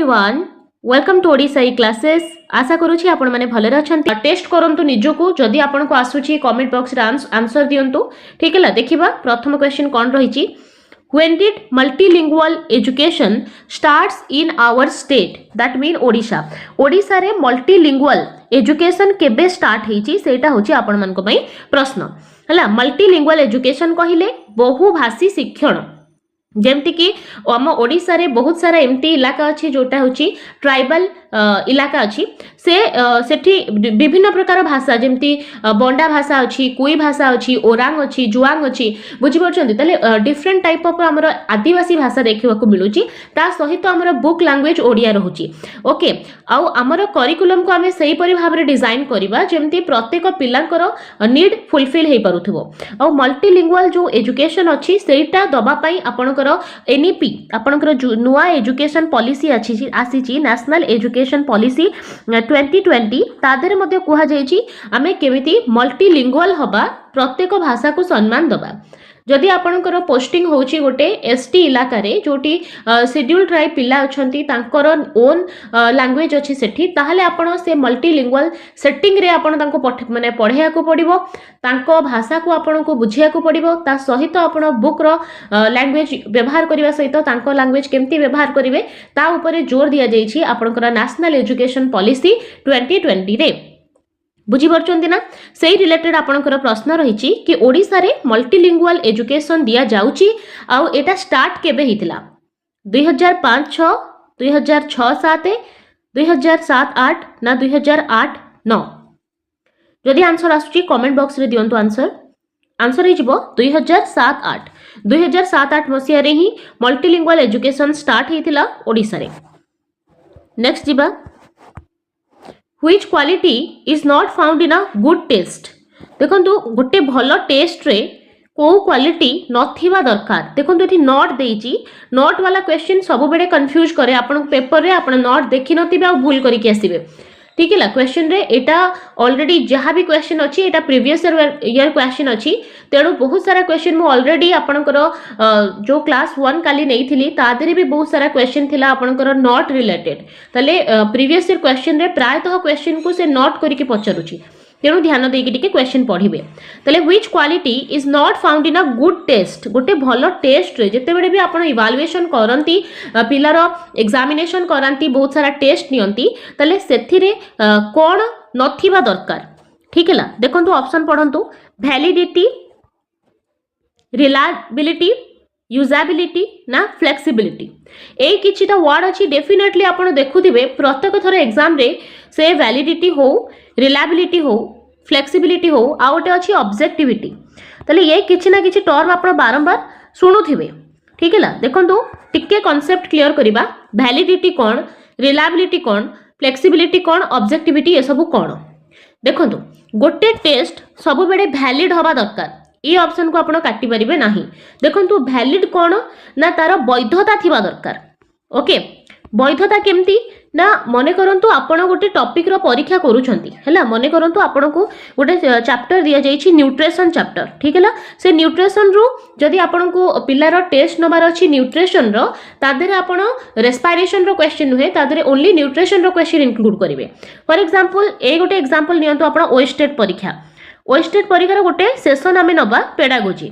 Everyone, welcome to Odisha classes. आशा करुछि आपण माने भले अछंती। टेस्ट करंतु निजको, जदि आपण को आसुछि कमेंट बॉक्स रे आंसर दियंतु। ठीक है, देखिबा प्रथम क्वेश्चन कोन रहिछि। When did multilingual education starts in our state, that mean Odisha. Odisha रे multilingual education केबे स्टार्ट हेछि सेटा होछि आपण मन को पई प्रश्न हला। multilingual education कहिले बहुभाषी शिक्षण, जेमती कि आम ओडिशा रे बहुत सारा एमती इलाका अच्छी जोटा होची ट्राइबल इलाका अच्छी से सेठी विभिन्न प्रकार भाषा जेमती बंडा भाषा अच्छी, कुई भाषा अच्छी, ओरांग अच्छी, जुआंग अच्छी, बुझी परछंती। तले डिफरेंट टाइप ऑफ हमर आदिवासी भाषा देखिबा को मिलुची। ता सहित हमर बुक लैंग्वेज ओडिया रहूची। ओके, आउ हमर करिकुलम को हमें सही परि भाबरे डिजाइन करबा जेमती प्रत्येक पिलांकर नीड फुलफिल हे पारुथबो। आउ मल्टीलिंगुअल जो एजुकेशन अच्छी सेटा दबा पई आपण एनईपी आपनकर नुआ एजुकेशन पॉलिसी आसी नेशनल एजुकेशन पॉलिसी 2020 तादरे मध्ये कुहा जायछि आमे केमिति मल्टीलिंगुअल हबा, प्रत्येक भाषा को सम्मान दबा। जदि आपनकर पोस्टिंग होची गोटे एसटी इलाका रे जोटी शेड्यूल ट्राइब पिला अछंती तांकर ओन लैंग्वेज अछि सेठी, ताहले आपण से मल्टीलिंगुअल सेटिंग रे आपण तांको माने पढिया को पडिबो, तांको भाषा को आपण को बुझिया को पडिबो। ता सहित आपण बुक रो लैंग्वेज व्यवहार करिवा सहित तांको लैंग्वेज केमती व्यवहार करिवे ता ऊपर जोर दिया जायछि आपनकर नेशनल एजुकेशन पॉलिसी 2020 रे। बुझी परछंती ना। सेही रिलेटेड आपनकर प्रश्न रहिछि कि ओडिसा रे मल्टीलिंगुअल एजुकेशन दिया जाउछि आउ एटा स्टार्ट केबे हितला 2005-6, 2006-7, 2007-8 ना 2008-9। जदि आंसर आसुछि कमेंट बॉक्स रे दियंतु। आंसर हे जिवो 2007-8। 2007-8 मसिया रे ही मल्टीलिंगुअल एजुकेशन स्टार्ट हितला ओडिसा रे। नेक्स्ट जिबा, Which quality is not found in a good taste? देखंतु गोटे भलो टेस्ट रे को क्वालिटी नथिबा दरकार। देखंतु एठी नोट देइची, नोट वाला क्वेश्चन सब बेडे कंफ्यूज करे। आपन पेपर रे आपन नोट देखि नथिबे आ भूल करिके आसीबे। ठीक है ला, क्वेश्चन रे एटा ऑलरेडी जहाँ भी क्वेश्चन अच्छी एटा प्रीवियस ईयर क्वेश्चन अच्छी, तेणु बहुत सारा क्वेश्चन मु ऑलरेडी आपनकर जो क्लास 1 काली नहीं थिली तादरे भी बहुत सारा क्वेश्चन थिला आपनकर नॉट रिलेटेड। तले प्रीवियस ईयर क्वेश्चन रे प्रायतः क्वेश्चन को से नोट करिके पचारुची, तेणु ध्यान देकी टिके क्वेश्चन पढ़िबे। तले which quality is not found in a good test, गोटे भलो टेस्ट रे जेते बेडे भी आपण इवैल्यूएशन करंती, पिलार एग्जामिनेशन करंती, बहुत सारा टेस्ट नियंती, तले सेथिरे कोन नथिबा दरकार। ठीक है ला, देखंतु ऑप्शन पढंतु। वैलिडिटी, रिलायबिलिटी, यूजेबिलिटी ना फ्लेक्सिबिलिटी। ए किछिटा वर्ड अछि डेफिनेटली आपण देखुथिबे प्रत्येक थर एग्जाम रे से वैलिडिटी हो, रिलायबिलिटी हो, फ्लेक्सिबिलिटी हो, आ गोटे अच्छी ऑब्जेक्टिविटी। तले ये किछि ना किछि टर्म आपण बारंबार सुनुथिबे। ठीक है ला, देखंतु टिके कांसेप्ट क्लियर करिबा। वैलिडिटी कोन, रिलायबिलिटी कोन, फ्लेक्सिबिलिटी कोन, ऑब्जेक्टिविटी ए सब कोन। देखंतु गोटे टेस्ट सब बेडे वैलिड होबा दरकार। ये ऑप्शन को आपण काटी परिबे नाही। देखंतु वैलिड कोन ना तार वैधता थिबा दरकार। ओके, वैधता केमती ना मने करंतु आपण गोटे टॉपिक रो परीक्षा करूछंती हैला। मने करंतु आपण को गोटे चैप्टर दिया जाईछि न्यूट्रिशन चैप्टर। ठीक है ला, से न्यूट्रिशन रो जदि आपण को पिल्लार टेस्ट नबार अछि न्यूट्रिशन रो, तादेरे आपण रेस्पिरेशन रो क्वेश्चन नुहे, तादेरे ओनली न्यूट्रिशन रो क्वेश्चन इंक्लूड करिवे। फॉर एग्जांपल ए गोटे एग्जांपल नियंतु आपण ओएस्टेट परीक्षा। ओएस्टेट परीक्षार गोटे सेशन आमे नबा पेडागोजी।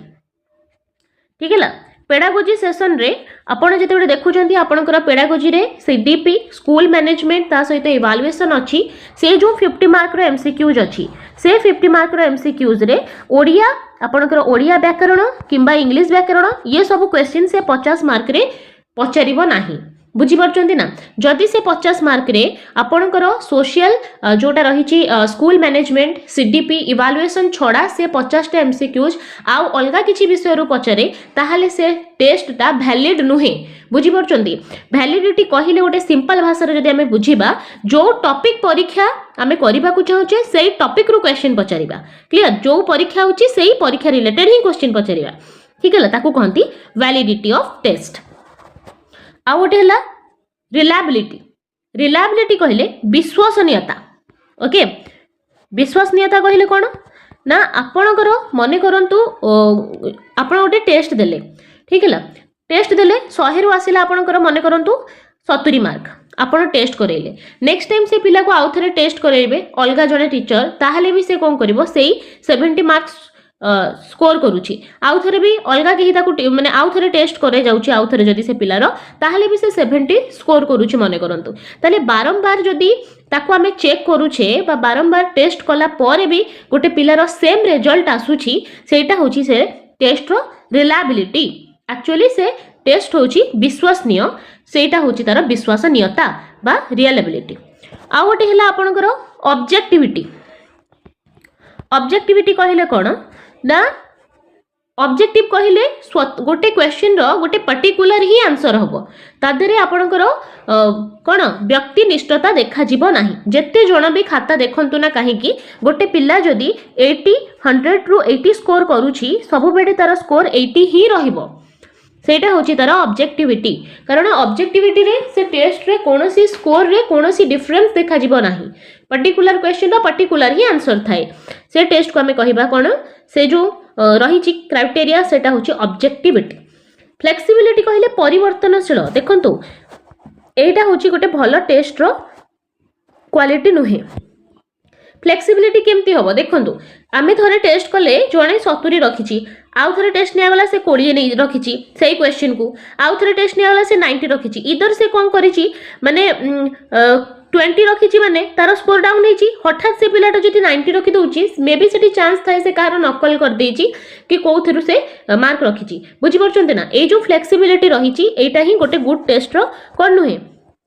ठीक है ला, पेडागोजी सेशन रे आपण जेते देखुचंती आपनकर पेडागोजी रे सीडीपी स्कूल मैनेजमेंट ता सहित इवैल्यूएशन अछि। से जो 50 मार्क रो एमसीक्यूज अछि, से 50 मार्क रो एमसीक्यूज रे ओडिया आपनकर ओडिया व्याकरण किंबा इंग्लिश व्याकरण ये सब क्वेश्चन से 50 मार्क रे पचारिबो नाही। बुझी परछंती ना। जदि से 50 मार्क रे आपनकर सोशल जोटा रहिछि स्कूल मैनेजमेंट सीडीपी इवैल्यूएशन छोड़ा से 50 टा एमसीक्यूज आ अलगा किछि विषय रु पचारे, ताहाले से टेस्ट टा वैलिड नुहे। बुझी परछंती। वैलिडिटी कहिले गोटे सिंपल भाषा रे जदि हमें बुझिबा, जो टॉपिक परीक्षा हमें करबा को चाहूचे सेही टॉपिक रु क्वेश्चन पचारिबा। क्लियर, जो परीक्षा होची सेही परीक्षा रिलेटेड ही क्वेश्चन पचारिबा। ठीक है ला, ताकू कहंती वैलिडिटी ऑफ टेस्ट। आ गोटे है रिलायबिलिटी। रिलायबिलिटी कहले विश्वसनीयता। ओके, विश्वसनीयता कहले कोन ना आपणकर मने करंतु आपण गोटे टेस्ट देले। ठीक है ला, टेस्ट देले 100 रु आसिला आपणकर मने करंतु 70 मार्क। आपण टेस्ट करेले नेक्स्ट टाइम से पिला को आउ थे टेस्ट करेबे अलगा जड़े टीचर ताहले भी से कौन करिवो सेई 70 मार्क्स स्कोर करूची आउ थे भी अलगा कहीं ताकू माने आउ थे टेस्ट करे जाउची आउ थे जदी से पिलार ताहले भी से 70 स्कोर करूची मने करंतु ताले बारंबार जदी ताकू आमे चेक करूछे बा बारंबार टेस्ट कला परे भी गोटे पिलार सेम रिजल्ट आसुची सेटा होची से टेस्ट रो रिलायबिलिटी एक्चुअली से टेस्ट होची विश्वसनीय सेटा होची तार विश्वसनीयता बा रिलायबिलिटी आ गोटे हला आपनकर ऑब्जेक्टिविटी ऑब्जेक्टिविटी कहले कोन ना ऑब्जेक्टिव कहले गोटे क्वेश्चन रो गोटे पर्टिकुलर ही आंसर होबो तादरे आपनकर कोन व्यक्तिनिष्ठता देखा जीवो नाही जेते जण भी खाता देखंतु ना काहे कि गोटे पिल्ला जदी 80 100 रु 80 स्कोर करूची सब बेडे तार स्कोर 80 ही रहिबो सेटा होची तार ऑब्जेक्टिविटी कारण ऑब्जेक्टिविटी रे से टेस्ट रे कोनोसी स्कोर रे कोनोसी डिफरेंस देखा जीवो नाही पर्टिकुलर क्वेश्चन रो पर्टिकुलर ही आंसर थाए से टेस्ट को हमें कहिबा कोन से जो रही क्राइटेरिया सेटा होची ऑब्जेक्टिविटी फ्लेक्सिबिलिटी कहले परिवर्तनशील देखंतु एटा होची गोटे भलो टेस्ट रो क्वालिटी नुहे फ्लेक्सिबिलिटी केमती होबो देखंतु आमे थरे टेस्ट कले जणे 70 रखिची आउ थरे टेस्ट निया वाला से 20 नै रखिची सेही क्वेश्चन को आउ थरे टेस्ट निया वाला से 90 रखिची इधर से कोन करिची माने 20 रखिची माने तार स्कोर डाउन हेची हठात से पिलाटा जति 90 रखि दोची मे बी सेठी चांस थाए से कार नकल कर देची कि कोथरु से मार्क रखिची बुझी परचंते ना ए जो फ्लेक्सिबिलिटी रहिची एटा ही गोटे गुड टेस्ट रो कोन नुहे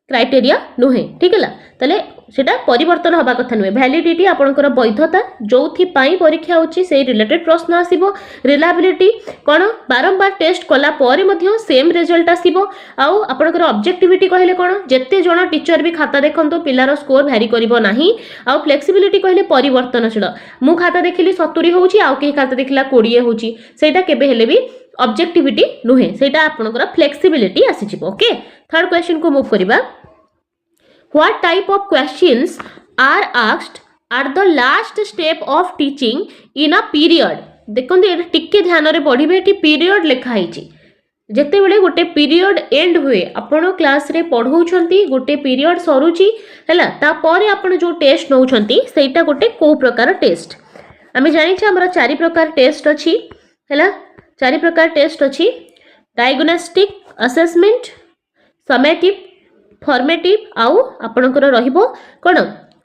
क्राइटेरिया नुहे ठीक है तले सेटा परिवर्तन हबा कथा नुहे वैलिडिटी आपनकर वैधता जोथि पाई परीक्षा होची से रिलेटेड प्रश्न आसीबो रिलायबिलिटी कोन बारंबार टेस्ट कला परे मध्ये सेम रिजल्ट आसीबो आउ आपनकर ऑब्जेक्टिविटी कहले कोन जत्ते जण टीचर भी खाता देखंतो पिलार स्कोर वैरी करिवो नाही आउ फ्लेक्सिबिलिटी कहले परिवर्तनशील मु खाता देखिली 70 होची आउ के खाता देखिला 20 होची सेटा केबे हेले भी ऑब्जेक्टिविटी नुहे सेटा आपनकर फ्लेक्सिबिलिटी आसीजिबो ओके थर्ड क्वेश्चन को मूव करिबा What type of questions are asked at the last step of teaching in a period? देखते ये टिके ध्यान रे पढ़िबे एटी पीरियड लिखा हिची जेते बेले गोटे पीरियड एंड हुए आपण क्लास रे पढ़ौछंती गोटे पीरियड सरुची हैला ता परे आपण जो टेस्ट नौछंती सेटा गोटे को प्रकार टेस्ट आमे जानि छ हमरा चारि प्रकार टेस्ट अछि हैला चारि प्रकार टेस्ट अछि डायग्नोस्टिक असेसमेंट समेटिव फॉर्मेटिव आउ आपनकर रहिबो कोन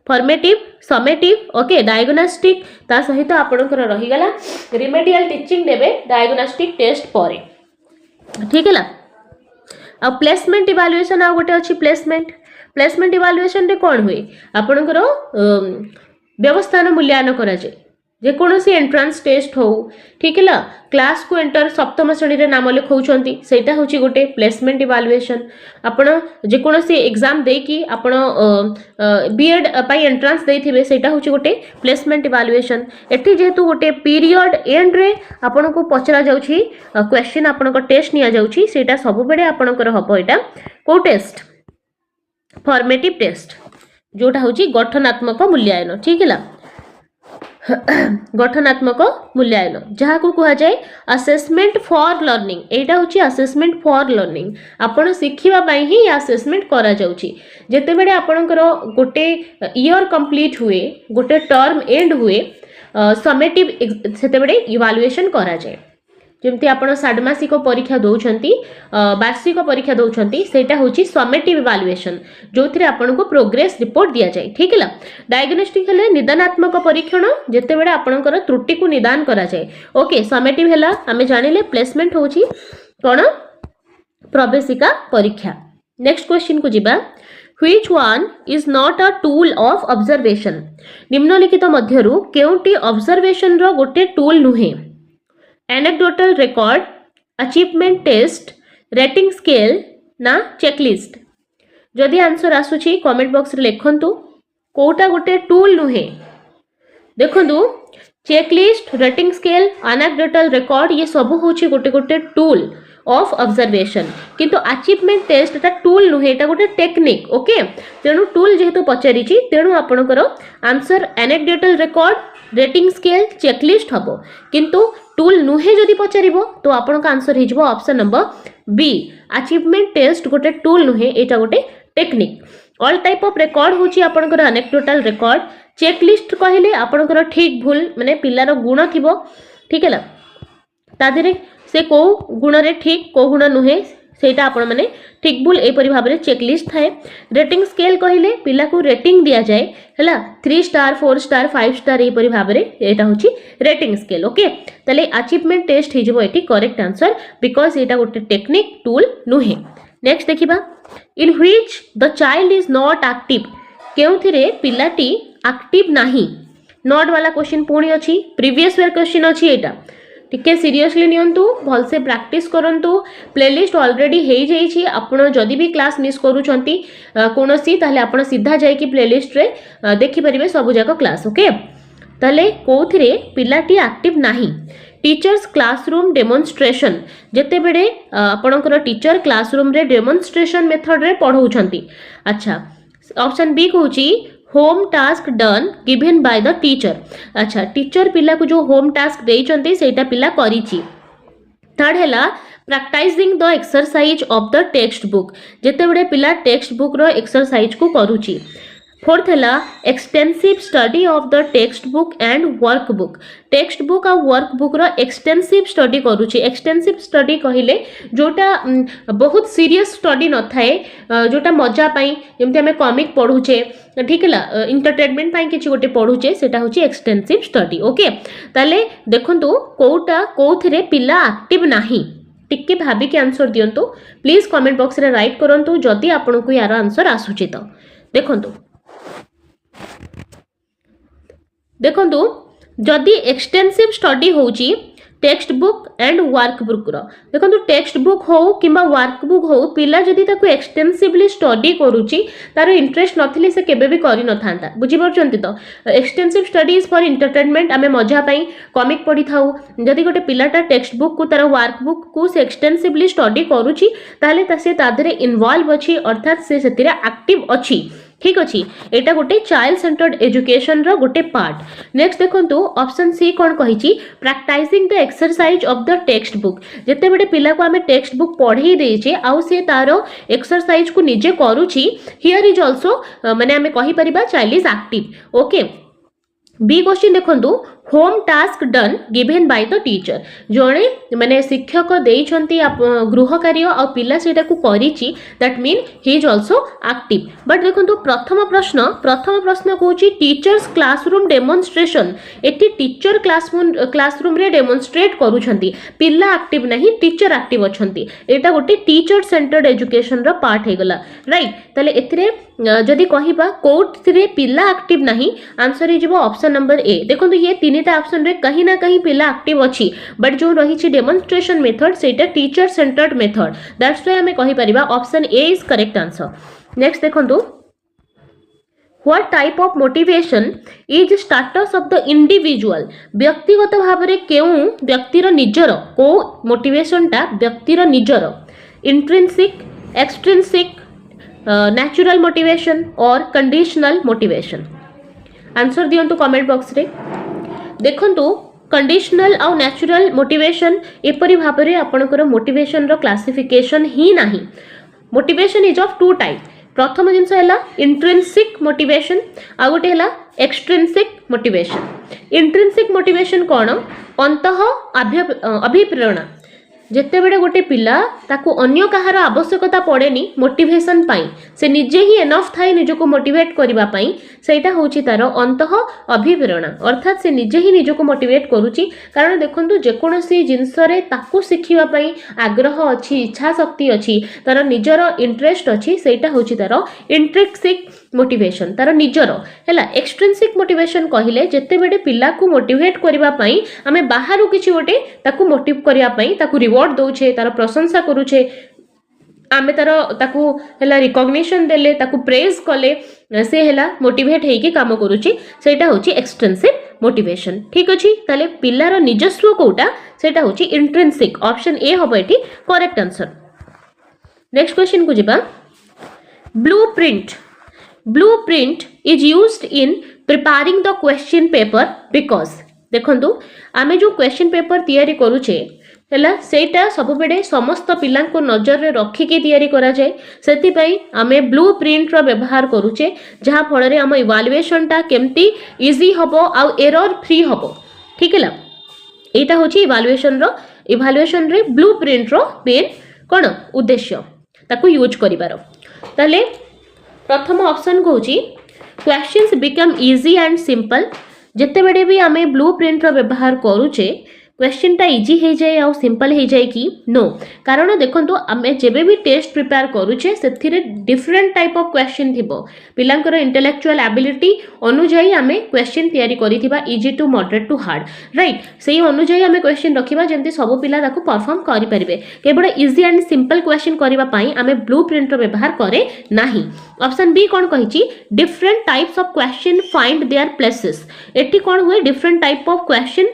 फॉर्मेटिव समेटिव ओके डायग्नोस्टिक ता सहित आपनकर रहि गला रिमेडियल टीचिंग देबे डायग्नोस्टिक टेस्ट परे ठीक है आ प्लेसमेंट इवैल्यूएशन आ गोटे अछि प्लेसमेंट इवैल्यूएशन रे कोन हुए आपनकर व्यवस्थान मूल्यांकन करा जाय जे कोनोसी एंट्रेंस टेस्ट हो ठीक है क्लास को एंटर सप्तम श्रेणी रे नाम लिखौछंती सेटा होची गोटे प्लेसमेंट इवैल्यूएशन आपण जे कोनोसी एग्जाम दे कि आपण बीएड पाई एंट्रेंस देथिबे सेटा होची गोटे प्लेसमेंट इवैल्यूएशन एठी जेतु गोटे पीरियड एंड रे आपण को पचरा जाउची क्वेश्चन आपण को टेस्ट निया जाउची सेटा सब बेडे आपण को हबो एटा को टेस्ट फॉर्मेटिव टेस्ट जोटा होची गठनात्मक मूल्यांकन ठीक है गठनात्मक मूल्यांकन जहाँ को कहा जाए असेसमेंट फॉर लर्निंग एटा होची असेसमेंट फॉर लर्निंग आपण शिखिबा पई ही असेसमेंट करा जाउची जेते बेडे आपणकर गोटे ईयर कंप्लीट हुए गोटे टर्म एंड हुए समेटिव सेते बेडे इवैल्यूएशन करा जाए जेमती आपण षाडमासिक परीक्षा दउछंती वार्षिक परीक्षा दउछंती सेटा होची समेटिव इवैल्यूएशन जोथिरे आपण को प्रोग्रेस रिपोर्ट दिया जाय ठीक है डायग्नोस्टिक हले निदानात्मक परीक्षण जेते बेडे आपणकर त्रुटि को निदान करा जाय ओके समेटिव हला हमें जानिले प्लेसमेंट होची कोन प्रवेशिका परीक्षा नेक्स्ट क्वेश्चन को जिबा Which one is not a tool of observation निम्नलिखित मध्यरु केउटी ऑब्जर्वेशन रो गोटे टूल नुहे anecdotal record achievement test rating scale ना चेकलिस्ट जदि आंसर आसुची कमेंट बॉक्स रे लिखंतु कोटा गोटे टूल नुहे देखंतु checklist rating scale anecdotal record ये सब होची गोटे गोटे टूल ऑफ ऑब्जर्वेशन किंतु अचीवमेंट टेस्ट एटा टूल नुहे एटा गोटे टेक्निक ओके तेणु टूल जेहेतु पचारिची तेणु आपणकर answer anecdotal record rating scale checklist हबो किंतु टूल नुहे जदि पचारिबो तो आपन का आंसर हिजबो option number B achievement test गोटे टूल नुहे एटा गोटे technique all type of record होची आपनकर एनेक्डोटल रेकॉर्ड चेकलिस्ट कहले आपनकर ठीक भूल माने पिलार गुण थिबो ठीक है ता देरे से को गुण रे ठीक को गुण नुहे सेटा आपण माने ठीक भूल एपरि भाव रे चेकलिस्ट थाए रेटिंग स्केल कहले पिला को रेटिंग दिया जाए हला 3 स्टार 4 स्टार 5 स्टार एपरि भाव रे एटा होची रेटिंग स्केल ओके तले अचीवमेंट टेस्ट हिजबो एटी करेक्ट आंसर बिकॉज़ एटा गोटे टेक्निक टूल नुहे नेक्स्ट देखिबा in which the child is not active केउथिरे पिलाटी एक्टिव नाही नॉट वाला क्वेश्चन पुणी अछि प्रीवियस ईयर क्वेश्चन अछि एटा टिके सीरियसली नियंतु भल से प्रैक्टिस करंतु प्लेलिस्ट ऑलरेडी हे जाई छी आपण जदी भी क्लास मिस करूछंती कोनोसी ताले आपण सीधा जाई कि प्लेलिस्ट रे देखि परिबे सब जाक क्लास ओके ताले कोथिरे पिलाटी एक्टिव नाही टीचर्स क्लासरूम डेमोन्स्ट्रेशन जेते बेडे आपणकर टीचर क्लासरूम रे डेमोन्स्ट्रेशन मेथड रे पढौछंती अच्छा ऑप्शन बी कहूची home task done given by the teacher अच्छा टीचर पिला को जो होम टास्क देइचंती सेटा पिला करिची थर्ड हैला practising the exercise of the text book जेते बडे पिला टेक्स्ट बुक रो एक्सरसाइज को करूची फोर्थ हैला extensive study of the text book and work book text book और वर्क बुक रो एक्सटेंसिव स्टडी करूची एक्सटेंसिव स्टडी कहिले जोटा बहुत सीरियस स्टडी न थाए जोटा मजा पई जेमते हमें कॉमिक पढुचे ठीक है इंटरटेनमेंट पाई किछि गोटे पढुचे सेटा होची एक्सटेंसिव स्टडी ओके ताले देखंतु कोटा कोथिरे पिला एक्टिव नाही टिके भाबी के आंसर दियंतु प्लीज कमेंट बॉक्स रे राइट करंतु जदी आपन को यार आंसर आसुची तो देखंतु जदी एक्सटेंसिव स्टडी होची text book and work book रो देखंतु टेक्स्ट बुक हो किंबा वर्क बुक हो पिला जदी ताको एक्सटेंसिवली स्टडी करूची तार इंटरेस्ट नथिले से केबे भी करि न थांता बुझी परचंती तो एक्सटेंसिव स्टडीज फॉर एंटरटेनमेंट आमे मजा पई कॉमिक पढी थाउ जदी गोटे पिलाटा टेक्स्ट बुक को तार वर्क बुक को से एक्सटेंसिवली स्टडी करूची ताले तसे तादरे इन्वॉल्व अछि अर्थात से सेतिरे एक्टिव अछि ठीक अच्छी एटा गोटे चाइल्ड सेंटर्ड एजुकेशन रो गोटे पार्ट नेक्स्ट देखंतु ऑप्शन सी कोन कहिची practising the exercise of the text book जेते बडे पिला को हमें टेक्स्ट बुक पढी देचे आउ से तारो एक्सरसाइज को निजे करूची हियर इज आल्सो माने हमें कहि परिबा child is active okay B question देखंतु home task done given by the teacher जणे माने शिक्षक देइछंती गृह कार्य और पिला सेटा को करिची that mean he is also active but देखंतु प्रथम प्रश्न कहूची टीचर्स क्लासरूम डेमोन्स्ट्रेशन एटी टीचर क्लासरूम रे डेमोन्स्ट्रेट करूछंती पिला एक्टिव नहीं टीचर एक्टिव अछंती एटा गोटे टीचर सेंटर्ड एजुकेशन रो पार्ट हे गला राइट तले एथिरे जदी कहिबा कोट रे पिला एक्टिव नहीं आंसर हे जिवो ऑप्शन नंबर ए देखंतु ये तीनटा ऑप्शन रे कहीं ना कहीं पिला एक्टिव अछि बट जो रही छि डेमोन्स्ट्रेशन मेथड सेटा teacher centred method that's why हमें कहि परिबा option A is correct answer next देखंतु what type of motivation is status of the individual व्यक्तिगत भाव रे केउ व्यक्तिर निजर को मोटिवेशन ता व्यक्तिर निजर इंट्रिंसिक एक्सट्रिंसिक नेचुरल मोटिवेशन और कंडीशनल मोटिवेशन आंसर दियंतु कमेंट बॉक्स रे देखंतु कंडीशनल और नेचुरल मोटिवेशन एपरि भाव रे आपनकर मोटिवेशन रो क्लासिफिकेशन ही नाही motivation is of two type प्रथम जिनस हैला इंट्रिंसिक मोटिवेशन आ गोटे हैला एक्सट्रिंसिक मोटिवेशन इंट्रिंसिक मोटिवेशन कोन अंतः अभिप्रेरणा जेते बेडे गोटे पिला ताकू अन्य कहार आवश्यकता पड़ेनी मोटिवेशन पाई से निजे ही एनफ थाई निजको मोटिवेट करिबा पाई सेटा होची तार अंतः अभिप्रेरणा अर्थात से निजे ही निजको मोटिवेट करूची कारण देखंतु जे कोनोसी जिंस रे ताकू सिखिबा पाई आग्रह अछि इच्छा शक्ति अछि तार निजर इंटरेस्ट अछि सेटा होची तार इंट्रिंसिक मोटिवेशन तार निजर हैला एक्सट्रिंसिक मोटिवेशन कहिले जेते बेडे पिला को मोटिवेट करिबा पाई हमें बाहरु किछि गोटे ताकू मोटिव करिया पाई ताकू रिवॉर्ड दउछे तार प्रशंसा करूछे आमे तार ताकू हैला रिकॉग्निशन देले ताकू प्रेज कले से हैला मोटिवेट हेकी काम करूची सेटा होची एक्सटेंसिव मोटिवेशन ठीक अछि ताले पिलार निजस्व कोटा सेटा होची इंट्रिंसिक ऑप्शन ए होबो एठी करेक्ट आंसर नेक्स्ट क्वेश्चन को जिबा blueprint is used in preparing the question paper because देखंतु आमे जो क्वेश्चन पेपर तैयारी करूचे ହେଲା ସେଇଟା ସବୁବେଳେ ସମସ୍ତ ପିଲାଙ୍କୁ ନଜରରେ ରଖିକି ତିଆରି କରାଯାଏ। ସେଥିପାଇଁ ଆମେ ବ୍ଲୁ ପ୍ରିଣ୍ଟର ବ୍ୟବହାର କରୁଛେ, ଯାହା ଫଳରେ ଆମ ଇଭାଲୁଏସନଟା କେମିତି ଇଜି ହବ ଆଉ ଏରର ଫ୍ରି ହବ। ଠିକ ହେଲା, এইটা হচ্ছে ইভালুয়েশনরে ব্লু প্রিন্টর মেন কোণ উদ্দেশ্য তাকে ইউজ করিবার। তাহলে প্রথম অপশন কହୁଛି questions become easy and simple. जितेबेले भी आम ब्लू प्रिंटर व्यवहार करुचे क्वेश्चन टा इजी हो जाए आ सिंपल हो जाए कि नो, कारण देखो आम जब भी टेस्ट प्रिपेयर करुचे से डिफरेंट टाइप ऑफ क्वेश्चन थी पिलांकर इंटेलेक्चुअल एबिलिटी अनुजाई आम क्वेश्चन तैयारी करिथिबा easy to moderate to hard, right. से अनुजाई आम क्वेश्चन रखिबा जेमति सब पिला ताको परफॉर्म करि परिबे। केवल इजी एंड सिंपल क्वेश्चन करबा पई आम ब्लू प्रिंटर व्यवहार करे नाही। ऑप्शन बी कौन कही different types of question find their places. एटी कौन हुए डिफरेंट टाइप ऑफ क्वेश्चन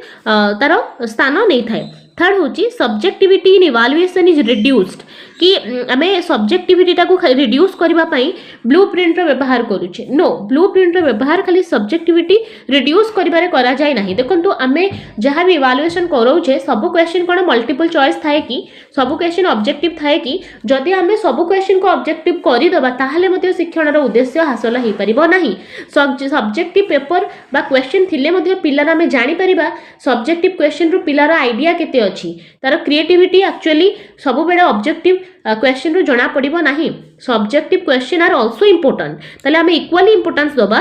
तार स्थान नहीं थाए। थर्ड होची subjectivity in evaluation is reduced कि आम सब्जेक्टिविटी टाको रिड्यूस करबा पई ब्लू प्रिंट रो व्यवहार करूचे। नो, ब्लू प्रिंट रो व्यवहार खाली सब्जेक्टिविटी रिड्यूस करिबारे करा जाय नाही। देखंतु आमे जहां भी इवालुएशन करोचे सब क्वेश्चन कोन मल्टीपल चॉइस थाए कि सब क्वेश्चन ऑब्जेक्टिव थाए कि जदि आमे सब क्वेश्चन को ऑब्जेक्टिव करि दबा ताहाले मध्ये शिक्षण रो उद्देश्य हासिल होई परिबो नाही। सब्जेक्टिव पेपर बा क्वेश्चन थिले मध्ये पिलार आमे जानि परिबा सब्जेक्टिव क्वेश्चन रो पिलार आइडिया केते अछि, तार क्रिएटिविटी एक्चुअली सब बेले ऑब्जेक्टिव क्वेश्चन रो जना पड़िबो नाही। Subjective question are also important, ताले आमे इक्वली इंपोर्टेंस दबा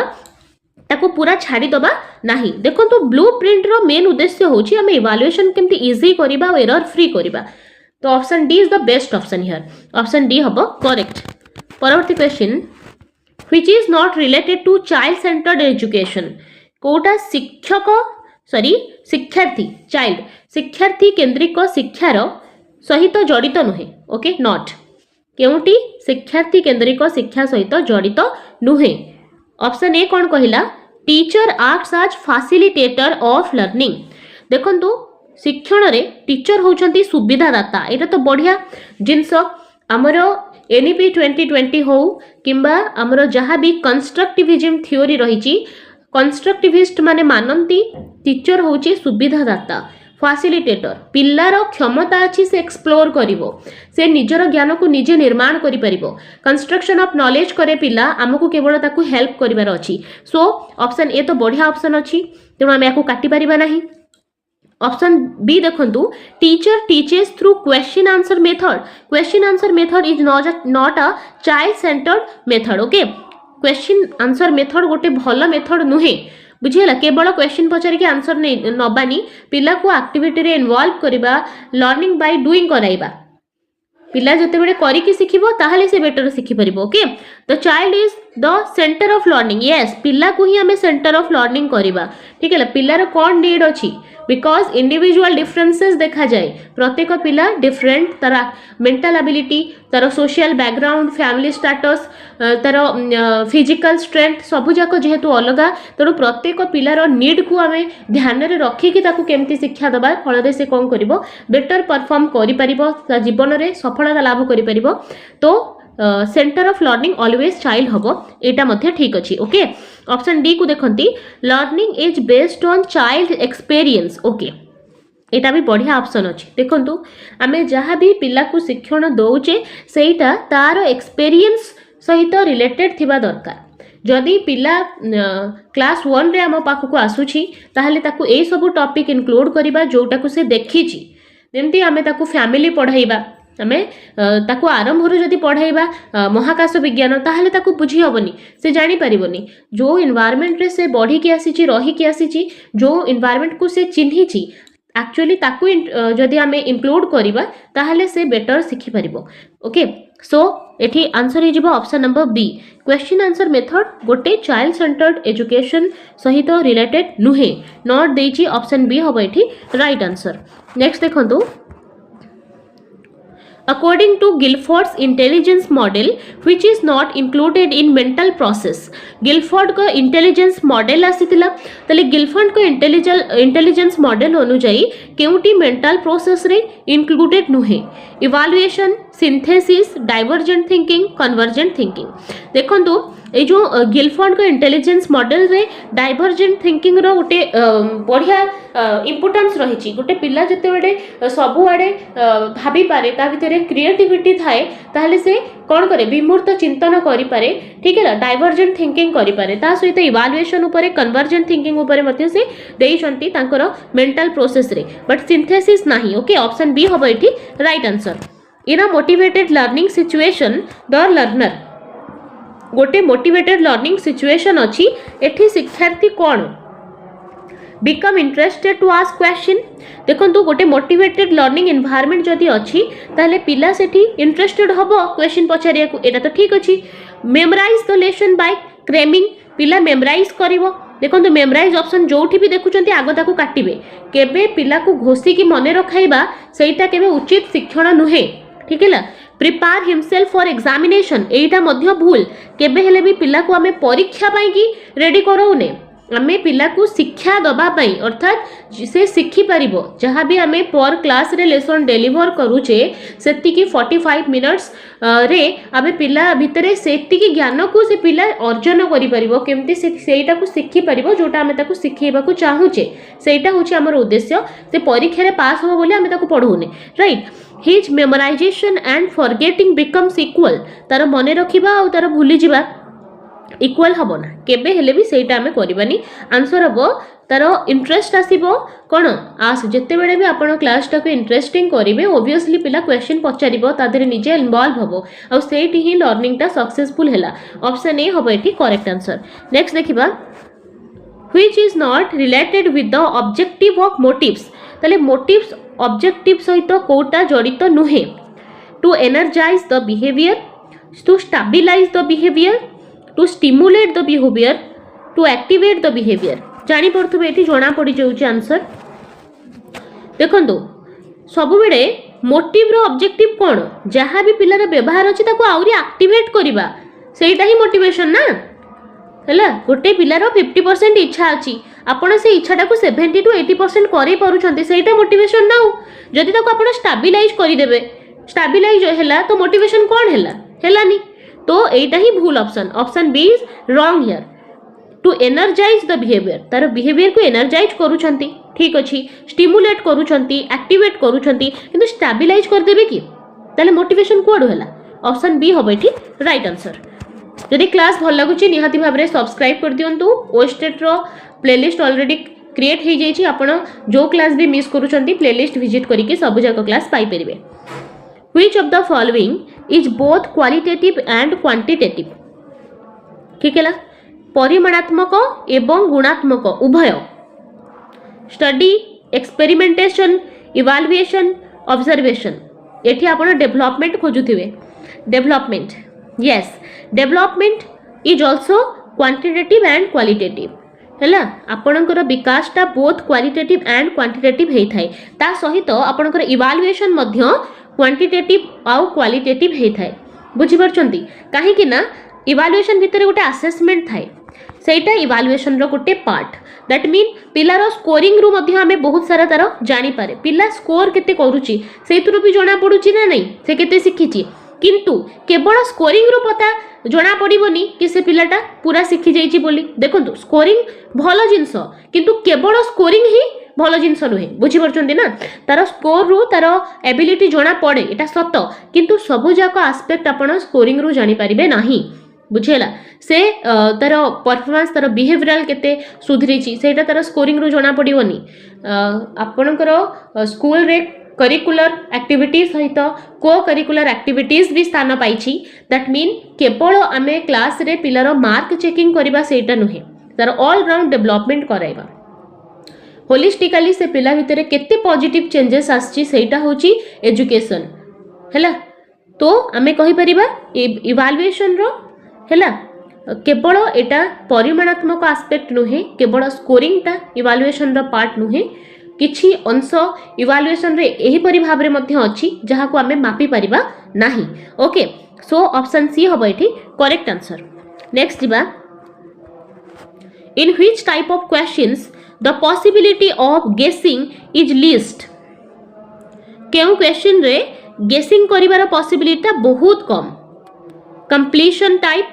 ताको पूरा छाड़ी दबा नाही। देखो तो ब्लू प्रिंट रो मेन उद्देश्य होची आमे इवैल्यूएशन केमती इजी करिबा और एरर फ्री करिबा। तो option D is the best option here. Option D हबो करेक्ट। परवर्ती question which is not related to child centred education. कोटा शिक्षार्थी चाइल्ड शिक्षार्थी केंद्रिक शिक्षार सहित जड़ित नुहे। ओके, नॉट केउटी शिक्षार्थी केंद्रिक शिक्षा सहित जड़ित नुहे। ऑप्शन ए कौन कहला teacher acts as facilitator of learning. देखंतु शिक्षण रे टीचर होचंती सुविधादाता। एटा तो बढ़िया जिनस हमर एनईपी 2020 हो किंबा हमर जहाँ भी कंस्ट्रक्टिविज्म थ्योरी रही कंस्ट्रक्टिविस्ट माने मानती टीचर होची सुविधादाता फैसिलिटेटर। पिलार क्षमता अच्छी से एक्सप्लोर करिवो, से निजर ज्ञान को निजे निर्माण करि परिबो। कंस्ट्रक्शन ऑफ नॉलेज करे पिला हमकु केवल ताकू हेल्प करिवार अछि। सो ऑप्शन ए तो बढ़िया ऑप्शन अछि, तेणु आम याकू काटि परिबा नाही। ऑप्शन बी देखंतु teacher teaches through question answer method. Question answer method is not a child centred method. Okay, question answer method गोटे भल मेथड नुहे, बुझीला। केवल क्वेश्चन पचार के आंसर नबानी पिला को एक्टिविटी रे इन्वॉल्व करबा, लर्निंग बाय डूइंग कराइबा। पिला जते बेले करिकि सिखिबो ताहाले से बेटर सिखि परिबो। Okay, the child is the centre of learning. Yes, पिला को ही हमें सेंटर ऑफ लर्निंग करबा। ठीक है, पिलार कोन नीड अछि बिकॉज इंडिविजुअल डिफरेंसेस देखा जाए। प्रत्येक पिला डिफरेंट, तार मेंटल एबिलिटी, तार सोशल बैकग्राउंड, फैमिली स्टेटस, तार फिजिकल स्ट्रेंथ सबू जाक जेहेतु अलग, तेणु प्रत्येक पिलार नीड को आम ध्यान में रखिकी केमती शिक्षा दबा फल से कौन कर बेटर परफॉर्म कर जीवन में सफलता लाभ कर। तो centre of learning always child हबो, एटा मध्य ठीक अच्छी। ओके, ऑप्शन डी को देखंती learning is based on child experience. Okay, एटा भी बढ़िया ऑप्शन अच्छी। देखंतु आमे जहाँ भी पिला को शिक्षण दौचे सेटा तार एक्सपीरियंस सहित रिलेटेड थिबा दरकार। जदि पिला क्लास 1 रे आम पाखक आसुची ताहले ताकू ए सब टॉपिक इनक्लूड करिबा जोटा को से देखिची। जेमती आमे ताकू फैमिली पढ़ाइबा, आमे ताकू आरंभ रो जदि पढ़ाइबा महाकाश विज्ञान ताहले ताकू बुझी हबनी, से जानि परिबनी। जो एनवायरनमेंट रे से बढ़ी के आसीची, रही के आसीची, जो एनवायरनमेंट को से चिन्हिची एक्चुअली ताकू जदि आमे इंक्लूड करिबा ताहले से बेटर सिखि परिबो। ओके, सो एठी आंसर हो option number B. Question answer method गोटे चाइल्ड सेंटर्ड एजुकेशन सहित रिलेटेड नुहे, नॉट देची। ऑप्शन बी हम एठी राइट आंसर। नेक्स्ट देखंतु according to Guilford's intelligence model which is not included in mental process। Guilford का इंटेलिजेंस मॉडल आसीतिला, तले गिलफोर्ड का इंटेलिजेंस मॉडल अनुजाई केउटी मेंटल प्रोसेस रे इंक्लूडेड नुहे। Evaluation, synthesis, divergent thinking, convergent thinking. देखंतु ये जो गिलफोर्ड को इंटेलिजेंस मॉडल रे डाइवर्जेंट थिंकिंग रो गोटे बढ़िया इंपोर्टेंस रही। गोटे पिला जिते बड़े सबु आड़े भाभी पारे ता भितर क्रिएटिविटी थाए ताहले से कौन करे विमूर्त चिंतन करि पारे। ठीक है, डाइवर्जेंट थिंकिंग करि पारे। ता सहित इवालुएशन उपरे कन्वर्जेंट थिंकिंग उपरे मध्य से देइछंती तांकर मेंटल प्रोसेस रे, बट सिंथेसिस नाही। ओके, ऑप्शन बी हबो एठी right answer. In a motivated learning situation the learner, गोटे मोटिवेटेड लर्निंग सिचुएशन अच्छी एठी शिक्षार्थी कौन become interested to ask question. देखो गोटे मोटिवेटेड लर्निंग एनवायरनमेंट जदि अच्छी ताहले पिला सेठी इंटरेस्टेड हबो क्वेश्चन पचारिया को, एटा तो ठीक अछि। मेमोराइज द लेसन बाय क्रेमिंग, पिला मेमोराइज करिवो। देखो मेमोराइज ऑप्शन जोठी भी देखुचंती आगो ताकू काटिबे, केबे पिला को घोसी की मने रखाइबा सेटा केबे उचित शिक्षण नुहे। ठीक है ना, प्रिपेयर हिमसेल्फ फॉर एग्जामिनेशन, एटा मध्य भूल। केबे हेले भी पिला को आमे परीक्षा पाई की रेडी करौने, आमे पिला को शिक्षा दबा पाई, अर्थात से शिखी परिबो जहाँ भी आमे पर क्लास रे लेसन डिलीवर करूचे सेति की 45 मिनट्स रे आमे पिला भितरे सेति की ज्ञान को से पिला अर्जन करि परिबो, केमती सेटा को शिखी परिबो जोटा आमे ताको शिखेबा को चाहूचे। सेटा होची हमर उद्देश्य। से परीक्षा रे पास हो बोले आमे ताको पढौने, right. His memorisation and forgetting becomes equal, तार मने रखिबा और तार भूली जिबा इक्वल हबो ना, केबे हेले भी सेटा हमें करबानी। आंसर हबो तार इंटरेस्ट आसीबो कोन आस जते बेले भी आपण क्लास टाको इंटरेस्टिंग करिवे, ऑब्वियसली पिला क्वेश्चन पचारिबो, तादरे निजे इन्वॉल्व हबो और सेठी ही लर्निंग टा सक्सेसफुल हैला। ऑप्शन ए हबो एठी करेक्ट आंसर। नेक्स्ट देखिबा, which is not related with the objective of motives, ताले मोटिव्स ऑब्जेक्टिव सहित कोटा जड़ित नुहे। To energize the behaviour, to stabilize the behaviour, to stimulate the behaviour, to activate the behaviour. जानी पड़थबे एठी जणा पड़ी जाउची आंसर। देखंतु सब बेले मोटिव रो ऑब्जेक्टिव कोन, जहाँ भी पिलार व्यवहार अछि ताको आउरी एक्टिवेट करिबा, सेटा ही मोटिवेशन ना हैला। गोटे पिलार 50% इच्छा अछि, आपण से इच्छाटा को 70 to 80% करे पारुछंती, सेटा मोटिवेशन ना। जदि ताको आपण स्टेबलाइज करि देबे, स्टेबलाइज हैला तो मोटिवेशन कोन हैला, हैलानी। तो एटा ही भूल option, option B is wrong here. To energize the behaviour, तार बिहेवियर को एनर्जाइज करूछंती, ठीक अछि, स्टिमुलेट करूछंती, एक्टिवेट करूछंती, किंतु स्टेबलाइज कर देबे कि ताले मोटिवेशन कोड हैला। ऑप्शन बी हबे ठीक राइट आंसर। जदि क्लास भल लगुची निहाती भाबरे सब्सक्राइब कर दियंतु। ओस्टेट रो प्लेलिस्ट ऑलरेडी क्रिएट हो जाइए, आपण जो क्लास भी मिस करूछंती प्लेलिस्ट विजिट करके सब जाक क्लास पाई परिबे। Which of the following is both qualitative and quantitative, ठीक है, परिमाणात्मक एवं गुणात्मक उभय। Study, experimentation, evaluation, observation. एठी आपण डेवलपमेंट खोजुथिबे, development, yes, development is also quantitative and qualitative हैला। आपणकर विकासटा बोथ क्वालिटेटिव एंड क्वांटिटेटिव हेइ थाए, ता सहित आपणकर इवालुएशन मध्य क्वांटिटेटिव आउ क्वालिटेटिव हेइ थाए। बुझि परछंती काहे कि ना इवालुएशन भितर गोटे असेसमेंट थाए, सेटा इवालुएशन रो गोटे पार्ट। दैट मीन पिलार स्कोरिंग रु मध्य हमें बहुत सारा तार जानि पारे, पिला स्कोर केते करूची सेतुरु भी जणा पडुची ना नहीं, से केते सिखिची। किंतु केवल स्कोरिंग रु पता जना पड़ोनी कि से पिलाटा पूरा शिखी जाइए बोली। देखो स्कोरिंग भल जिनस, किंतु केवल स्कोरिंग ही भल जिनस नुहे, बुझीपार्टी ना। तार स्कोर रु तार एबिलिटी जना पड़े, एटा सत, किंतु सबु जाक आस्पेक्ट आपण स्कोरिंग रु जानि पारिबे नाही, बुझेला। से तार परफॉर्मेंस, तार बिहेवियरल केते सुधरीची सेटा तार स्कोरिंग रु जना पड़ोनी। आपणकर स्कूल रे करिकुलर एक्टिविटीज सहित को करिकुलर एक्टिविटीज भी स्थान पाइछि। दैट मीन केवल आमे क्लास रे पिलार मार्क चेकिंग करबा सेटा नुहे, तार ऑल राउंड डेवलपमेंट कराइबा। होलिस्टिकली से पिला भितरे केते पॉजिटिव चेंजेस आछि सेटा होछि एजुकेशन हैला। तो आमे कहि परिबा इवैल्यूएशन रो हैला केवल एटा परिमाणात्मक एस्पेक्ट नुहे, केवल स्कोरिंग ता इवैल्यूएशन रो पार्ट नुहे, किछि अंश इवैल्यूएशन रे एही परि भाबरे मध्य अछि जहा को आमे मापी परिबा नाही। ओके, सो ऑप्शन सी हबो एठी करेक्ट आंसर। नेक्स्ट दिबा, in which type of questions the possibility of guessing is least. केउ क्वेश्चन रे गेसिंग करिवार पॉसिबिलिटी बहुत कम। Completion type,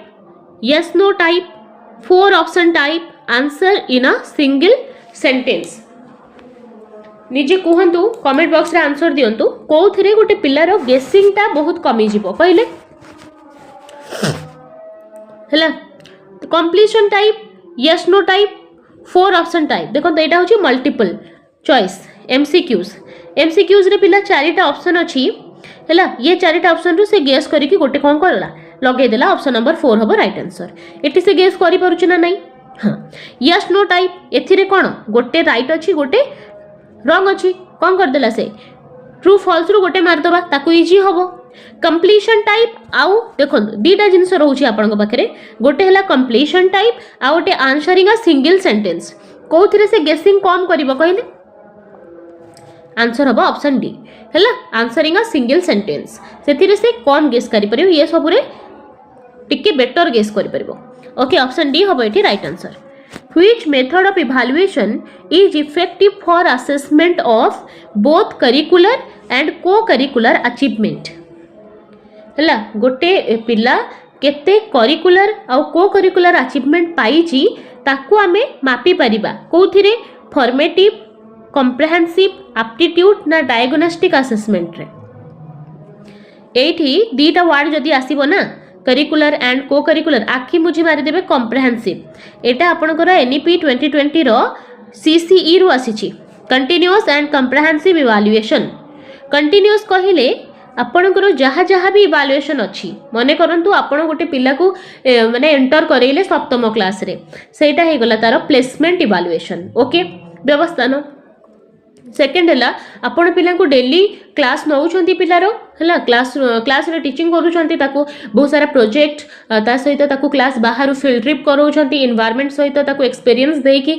yes no type, 4 option type, answer in a single sentence. निजे कहतु कमेंट बॉक्स रे answer दियंतु कोउथिरे गोटे पिल्लार गेसिंग टा बहुत कमी जिवो कहले हला completion type yes no type 4 option type देखो तो एटा होची मल्टीपल चॉइस एमसीक्यूज रे पिला चारिटा ऑप्शन अछि हला ये चारिटा ऑप्शन रु से गेस करी कि गोटे कोन करला लगे देला ऑप्शन नंबर 4 हबो राइट आंसर एटी से गेस करि परछु ना नहीं हां यस नो टाइप एथिरे कोन गोटे राइट अछि गोटे रॉन्ग अछि कोन कर देला से ट्रू फॉल्स रु गोटे मार दबा ताकू इजी हबो कंप्लीशन टाइप आउ देखो दीटा जिनस रहउछि आपन पाखरे गोटे हला कंप्लीशन टाइप आ गोटे आंसरिंग अ सिंगल सेंटेंस कोथिरे से गेसिंग कम करिवो कहले आंसर हबो ऑप्शन डी हला आंसरिंग अ सिंगल सेंटेंस सेथिरे से कम गेस करि परियो ये सब रे टिके बेटर गेस करि परिबो ओके ऑप्शन डी हबो एठी right answer Which method of evaluation is effective for assessment of both curricular and co-curricular achievement? हला गोटे पिला केते करिकुलर आ को-करिकुलर अचीवमेंट पाइछि ताकू आमे मापी परिबा कोथिरे फॉर्मेटिव कॉम्प्रिहेंसिव एप्टीट्यूड ना डायग्नोस्टिक असेसमेंट रे एठी दीटा वर्ड जदी आसीबो ना करिकुलर एंड को करिकुलर आखि मुझी मारि देबे कॉम्प्रिहेंसिव एटा आपनकर एनईपी 2020 रो सीसीई रु आसीछि continuous and comprehensive evaluation continuous कहिले आपनकर जहा जहा भी इवैल्यूएशन अछि मने करंतु आपण गोटे पिला को माने एंटर करेले सप्तम क्लास रे सेटा हे गला तार प्लेसमेंट इवैल्यूएशन ओके व्यवस्था न सेकेंड है आपण पिला को डेली क्लास नौचंती पिलारो हला क्लास रे टीचिंग करूचंती ताको बहुत सारा प्रोजेक्ट ता सहित ताको क्लास बाहर फील्ड ट्रिप करूचंती एनवायरनमेंट सहित ताको एक्सपीरियंस देकी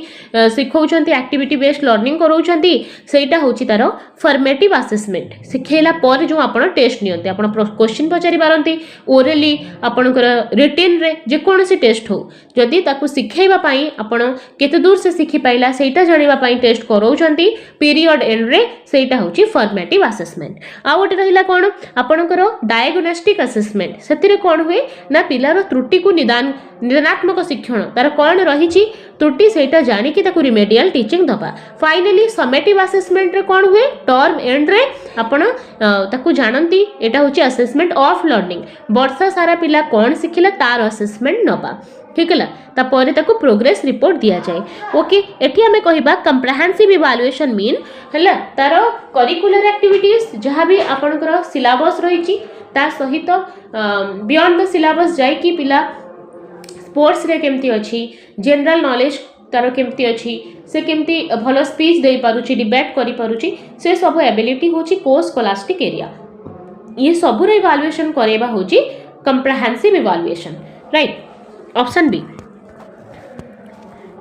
सिखौचंती एक्टिविटी बेस्ड लर्निंग करूचंती सेटा होची तारो फॉर्मेटिव असेसमेंट सिखेला पर जो आपण टेस्ट नियंती आपण क्वेश्चन पचारि पारंती ओरली आपणकर रिटन रे जे कोनसी टेस्ट हो जदी ताको सिखेबा पई आपण केते दूर से सिखि पाइला सेटा जानिबा पई टेस्ट करूचंती पीरियड एंड रे सेटा होची फॉर्मेटिव असेसमेंट आ ओटे रहिला कोन आपणकर डायग्नोस्टिक असेसमेंट सेतिरे कोन हुए ना पिलार त्रुटि को निदानात्मक शिक्षण तार कोन रहिछि त्रुटि सेटा जानि कि ताकू रिमेडियल टीचिंग दबा फाइनली समेटिव असेसमेंट रे कोन हुए टर्म एंड रे आपण ताकू जानंती एटा होछि असेसमेंट ऑफ लर्निंग वर्ष सारा पिला कोन सिखिला तार असेसमेंट नबा ठीक है तापर ताको प्रोग्रेस रिपोर्ट दिया जाए ओके एठी हमें कहिबा कंप्रिहेंसिव इवैल्यूएशन मीन हला तार करिकुलर एक्टिविटीज जहाँ भी आपनकर सिलेबस रहिछि ता सहित बियॉन्ड द सिलेबस जाय कि पिला स्पोर्ट्स रे केमती अछि जनरल नॉलेज तार केमती अछि से केमती भलो स्पीच दे पारुछि डिबेट करि पारुछि से सब एबिलिटी होछि को स्कोलास्टिक एरिया ये सब रे इवैल्यूएशन करेबा होछि comprehensive evaluation right option B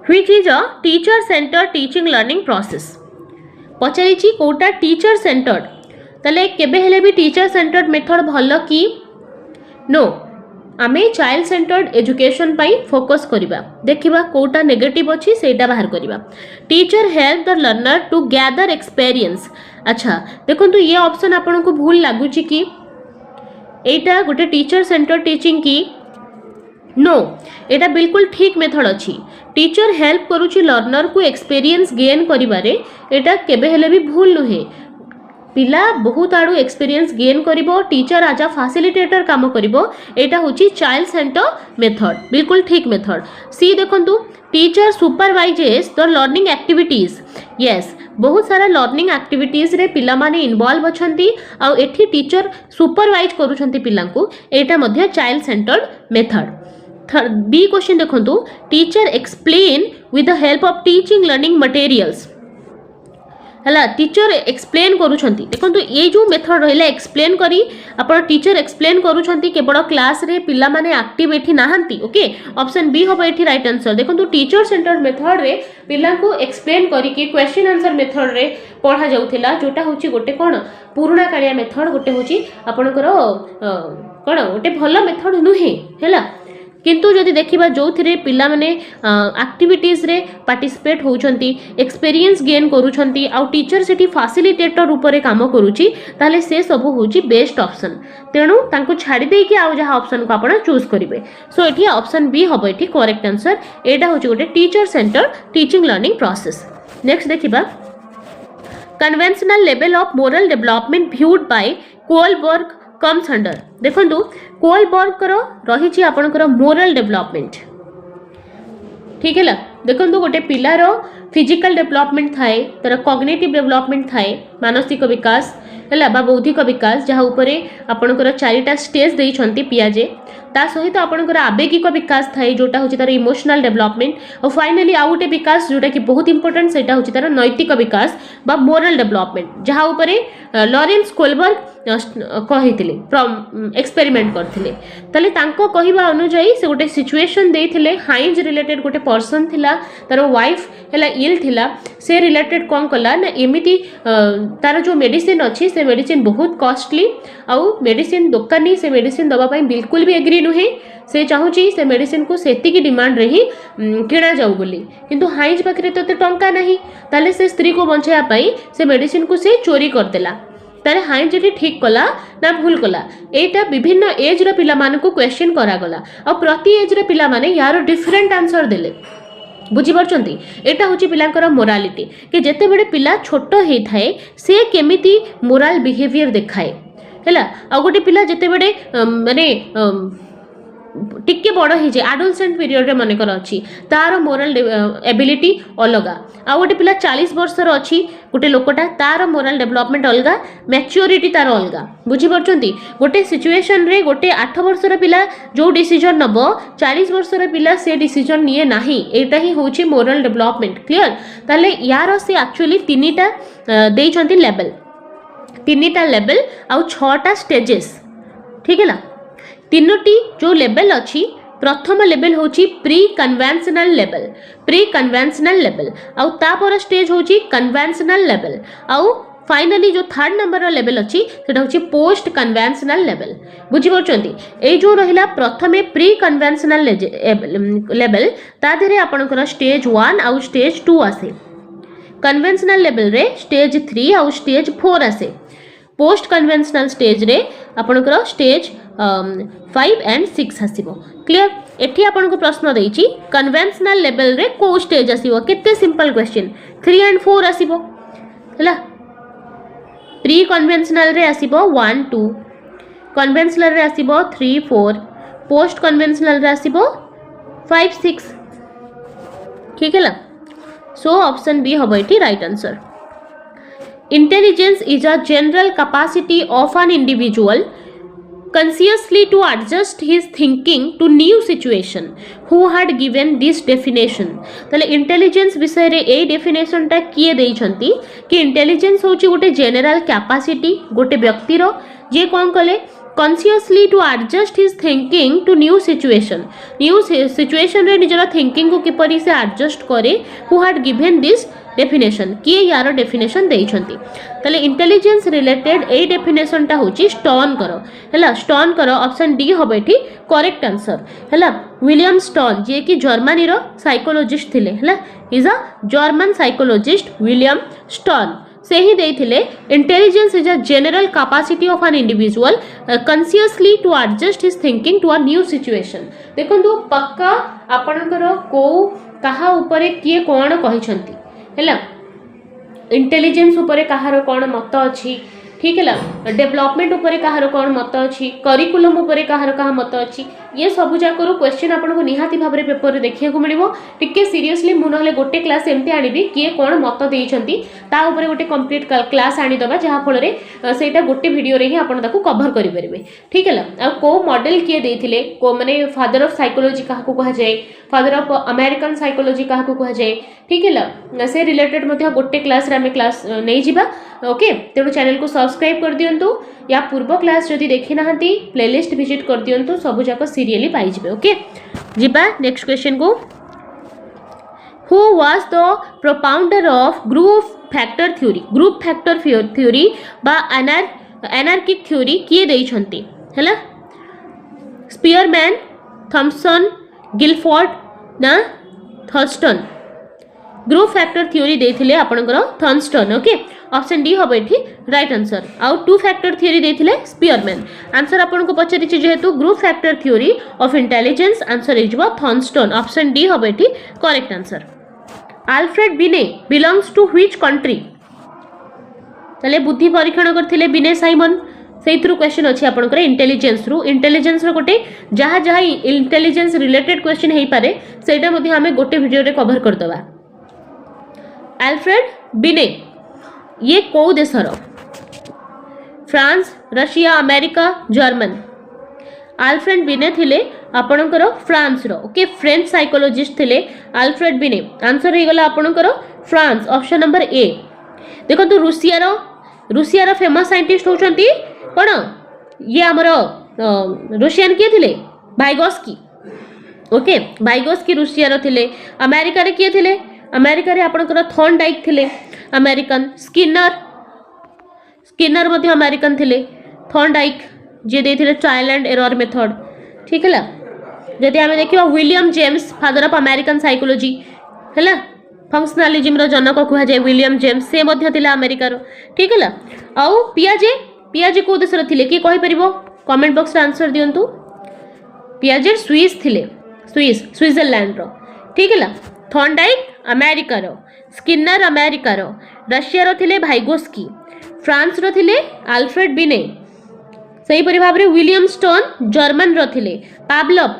which is a teacher centred teaching learning process पचारिछि कोटा टीचर सेंटर्ड तले केबे हेले भी टीचर सेंटर्ड मेथड भलो की नो आमे चाइल्ड सेंटर्ड एजुकेशन पाई फोकस करिबा देखिबा कोटा नेगेटिव अछि सेटा बाहर करिबा teacher help the learner to gather experience अच्छा देखंतु ये ऑप्शन आपन को भूल लागुछि कि एटा गोटे टीचर सेंटर्ड टीचिंग की नो एटा बिल्कुल ठीक मेथड अछि टीचर हेल्प करूछि लर्नर को एक्सपीरियंस गेन करिबारे एटा केबे हेले भी भूल नुहे पिला बहुत आडू एक्सपीरियंस गेन करिवो टीचर आज अ फैसिलिटेटर काम करिवो एटा होछि चाइल्ड सेंटर मेथड बिल्कुल ठीक मेथड सी देखंतु teacher supervises the learning activities yes बहुत सारा लर्निंग एक्टिविटीज रे पिला माने इन्वॉल्व अछंती आ एठी टीचर सुपरवाइज करूछंती पिलांकू एटा मध्ये child centred method B question देखंतु teacher explain with the help of teaching learning materials हला टीचर एक्सप्लेन करूछंती देखंतु ये जो मेथड रहला एक्सप्लेन करी आपण टीचर एक्सप्लेन करूछंती केवल क्लास रे पिला माने एक्टिव एठी नाहंती ओके ऑप्शन बी होबो एठी राइट आंसर देखंतु टीचर सेंटर्ड मेथड रे पिला को एक्सप्लेन करी कि क्वेश्चन आंसर मेथड रे पढ़ा जाउथिला जोटा होची गोटे कोन पुराना कालिया मेथड गोटे होची आपनकर कोन गोटे भलो मेथड नुहे हला किंतु जदि देखिबा जो थिरे पिला माने एक्टिविटीज रे पार्टिसिपेट होउछंती एक्सपीरियंस गेन करूछंती आ टीचर सेठी फैसिलिटेटर ऊपर काम करूची ताले से सब होउची बेस्ट ऑप्शन तेणु तांको छाडी दे कि आ जहा ऑप्शन को आपण चूज करिवे सो एठी ऑप्शन बी हबो एठी करेक्ट आंसर एटा होची गोटे teacher centre teaching learning process next देखिबा conventional level of moral development viewed by Kohlberg comes under देखंतु कोलबर्ग करो रही आपनकर मोरल डेवलपमेंट ठीक है देखंतु गोटे पिलार फिजिकल डेवलपमेंट थाए तर कॉग्निटिव डेवलपमेंट थाए मानसिक विकास है बा बौद्धिक विकास जहाँ उपरे आपनकर चारिटा स्टेज देइछंती पियाजे ता सहित आपनकर आवेगिक विकास थाए जोटा होची तार इमोशनल डेवलपमेंट और फाइनली आउ गोटे विकास जोटा कि बहुत इंपोर्टेंट सेटा होची तार नैतिक विकास बा मोरल डेवलपमेंट जहाँ उपरे लॉरेंस कोलबर्ग कहिथिले फ्रॉम एक्सपेरिमेंट करथिले तले तांको कहिबा अनुसार से गोटे सिचुएशन देथिले हाइज रिलेटेड गोटे पर्सन थिला तार वाइफ हैला इल थिला से रिलेटेड कोन कला ना एमिति तार जो मेडिसिन अछि से मेडिसिन बहुत कॉस्टली आउ मेडिसिन दुकानी से मेडिसिन दबा पई बिल्कुल भी एग्री नुहे से चाहूची से मेडिसिन को सेति की डिमांड रही किणा जाऊ बोली किंतु हाइज पाखरे तो टंका नहीं ताले से स्त्री को बंचाया पई से मेडिसिन को से चोरी कर देला तारे हाइज जेटी ठीक कला ना भूल कला एटा विभिन्न एज रो पिला माने को क्वेश्चन करा गला और प्रति एज रो पिला माने यार डिफरेंट आंसर देले बुझी परछंती एटा होची पिलांकर मोरालिटी कि जेते बेडे पिला छोट हेई थाए से केमिति मोरल बिहेवियर देखाए हैला आ गोटे पिला जेते बेडे माने टिके बड़ हे जे एडोलसेंट पीरियड रे मन कर अछि तार मोरल एबिलिटी अलगा आ गोटे पिला 40 वर्ष रो अछि गोटे लोकटा तार मोरल डेवलपमेंट अलगा मैच्योरिटी तार अलगा बुझी परछंती गोटे सिचुएशन रे गोटे 8 वर्ष रो पिला जो डिसीजन नबो 40 वर्ष रो पिला से डिसीजन निये नाही एटा ही होची मोरल डेवलपमेंट क्लियर ताले यार से एक्चुअली तीनिटा देइछंती लेवल तीनिटा लेवल आ 6टा स्टेजेस ठीक है ना तीनोटी जो लेवल अच्छी प्रथम लेवल होची प्री कन्वेंशनल लेवल आउ तापर स्टेज होची कन्वेंशनल लेवल आउ फाइनली जो थर्ड नंबर लेवल अच्छी सेटा होची पोस्ट कन्वेंशनल लेवल बुझी परछंती ए जो रहिला प्रथमे प्री कन्वेंशनल लेवल ता देरे आपनकर स्टेज 1 आउ स्टेज 2 आसे कन्वेंशनल लेवल रे स्टेज 3 आउ स्टेज 4 आसे पोस्ट कन्वेंशनल स्टेज रे आपनकर स्टेज 5 एंड 6 आसीबो क्लियर एठी आपनको प्रश्न देइची कन्वेंशनल लेवल रे को स्टेज आसीबो केते सिंपल क्वेश्चन 3 एंड 4 आसीबो हला प्री कन्वेंशनल रे आसीबो 1 2 कन्वेंशनल रे आसीबो 3 4 पोस्ट कन्वेंशनल रे आसीबो 5 6 ठीक है ला सो ऑप्शन बी हबो एठी right answer intelligence is a general capacity of an individual consciously to adjust his thinking to new situation who had given this definition तले intelligence विषय रे ए डेफिनेशन टा किए देइछंती कि इंटेलिजेंस होची गोटे जनरल कैपेसिटी गोटे व्यक्ति रो जे कोन कले consciously to adjust his thinking to new situation रे निजरा थिंकिंग को किपरि से एडजस्ट करे who had given this definition किए यार डेफिनेशन देइछंती तले इंटेलिजेंस रिलेटेड ए डेफिनेशन टा होची स्टर्न करो हैला स्टर्न करो ऑप्शन डी हबो एठी करेक्ट आंसर हैला विलियम स्टर्न जे कि जर्मनी रो साइकोलॉजिस्ट थिले हैला is a German psychologist William Stern से ही देइथिले intelligence is a general capacity of an individual consciously to adjust his thinking to a new situation देखंतु पक्का आपनकर को कहा ऊपर किए कोन कहिसंती हैला इंटेलिजेंस ऊपर कहार कौन मत अच्छी ठीक है डेवलपमेंट ऊपर कहार कौन मत अच्छी करिकुलम ऊपर कहार कहा मत अच्छी ये सब जाक क्वेश्चन आपको निहाती भाव में पेपर देखा मिलो टिके सीरियसली मु ना गोटे क्लास एमती आनी किए कौन मत देती गोटे कंप्लीट क्लास आनीदबा जहाँफल से गोटे भिडियो ही आपको कभर करेंगे ठीक है आ को मॉडल किए देते को माने फादर ऑफ साइकोलॉजी क्या कहुए फादर ऑफ अमेरिकन साइकोलॉजी क्या कहुए ठीक है से रिलेटेड गोटे क्लास आम क्लास नहीं जावा ओके तेणु चैनल को सब्सक्राइब कर दिंतु या पूर्व क्लास जदि देखी ना प्लेलिस्ट विजिट कर दिंतु सब जाक सीरियली पाइबे ओके जिबा नेक्स्ट क्वेश्चन को who was the propounder of group factor theory बा एनार्किक थ्योरी किए देइछंती हैला स्पीयरमैन थॉमसन, गिलफोर्ड ना थर्स्टन। ग्रुप फैक्टर थ्योरी देथिले आपनकर थर्स्टन। ओके, ऑप्शन डी हबो एठी राइट आंसर। आउ टू फैक्टर थ्योरी देथिले स्पीयरमैन। आंसर आपनको पचारिछि जेहेतु group factor theory of intelligence, answer इजबो थर्स्टन। ऑप्शन डी हबो एठी correct answer. Alfred Binet belongs to which country? तले बुद्धि परीक्षण करथिले बिने साइमन, सेइथ्रु क्वेश्चन अछि आपनकर इंटेलिजेंस रो गोटे जहा जहा इंटेलिजेंस रिलेटेड क्वेश्चन हेई पारे सेटा मध्ये हमें गोटे वीडियो रे कवर कर दबा। अल्फ्रेड बिने ये को देशर? France, Russia, America, German. Alfred बिने थिले आपनकर फ्रांस रो। ओके, फ्रेंच साइकोलॉजिस्ट थिले अल्फ्रेड बिने। आंसर हे गला आपनकर फ्रांस, ऑप्शन नंबर ए। देखो रूसिया रो फेमस साइंटिस्ट होचंती कोन? ये हमरो रूसियन किए थिले वाइगोस्की। ओके, वाइगोस्की रूसिया रो थिले। अमेरिका रे किए थिले? अमेरिका रे आपनकर थॉर्नडाइक थिले अमेरिकन। स्किनर मध्ये अमेरिकन थिले। थॉर्नडाइक जे देथिले ट्रायल एंड एरर मेथड। ठीक है, जदि हमें देखिबा William James, father of American psychology हैला, फंक्शनलिज्म रो जनक कुहा जाय विलियम जेम्स, से मध्ये थिला अमेरिका रो। ठीक है, आउ पियाजे को देशर थिले कि कहि परिबो? कमेंट बॉक्स रे आंसर दियंतु। पियाजे स्विस थिले, स्विट्जरलैंड रो। ठीक है, थॉर्नडाइक अमेरिका रो, स्किनर अमेरिका रो, रशिया रो थिले वाइगोस्की, फ्रांस रो थिले अल्फ्रेड बिने, सही परि भाबरे विलियम स्टोन जर्मन रो थिले,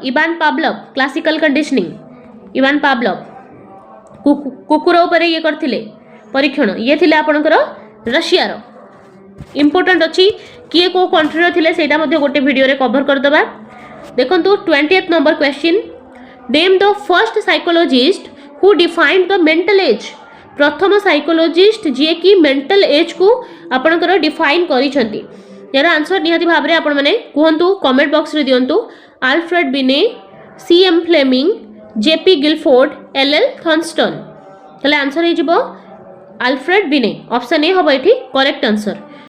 Ivan Pavlov classical conditioning, Ivan Pavlov कुकुर ऊपर ये करथिले परीक्षण, ये थिले आपनकर रशिया रो। इंपोर्टेंट अछि किए को कंट्री रो थिले सेटा मध्ये गोटे वीडियो रे कवर कर दबा। देखंतु 20th number question, name the first psychologist who defined the mental as. प्रथम साइकोलॉजिस्ट जे कि मेंटल एज को आपनकर डिफाइन करिसंती। यार आंसर निहाती भाबरे आपण माने कहंतु, कमेंट बॉक्स रे दियंतु। Alfred Binet, CM Fleming, JP Guilford, LL Thurstone. तले आंसर हे जिवो अल्फ्रेड बिने। ऑप्शन ए हबो एठी करेक्ट आंसर।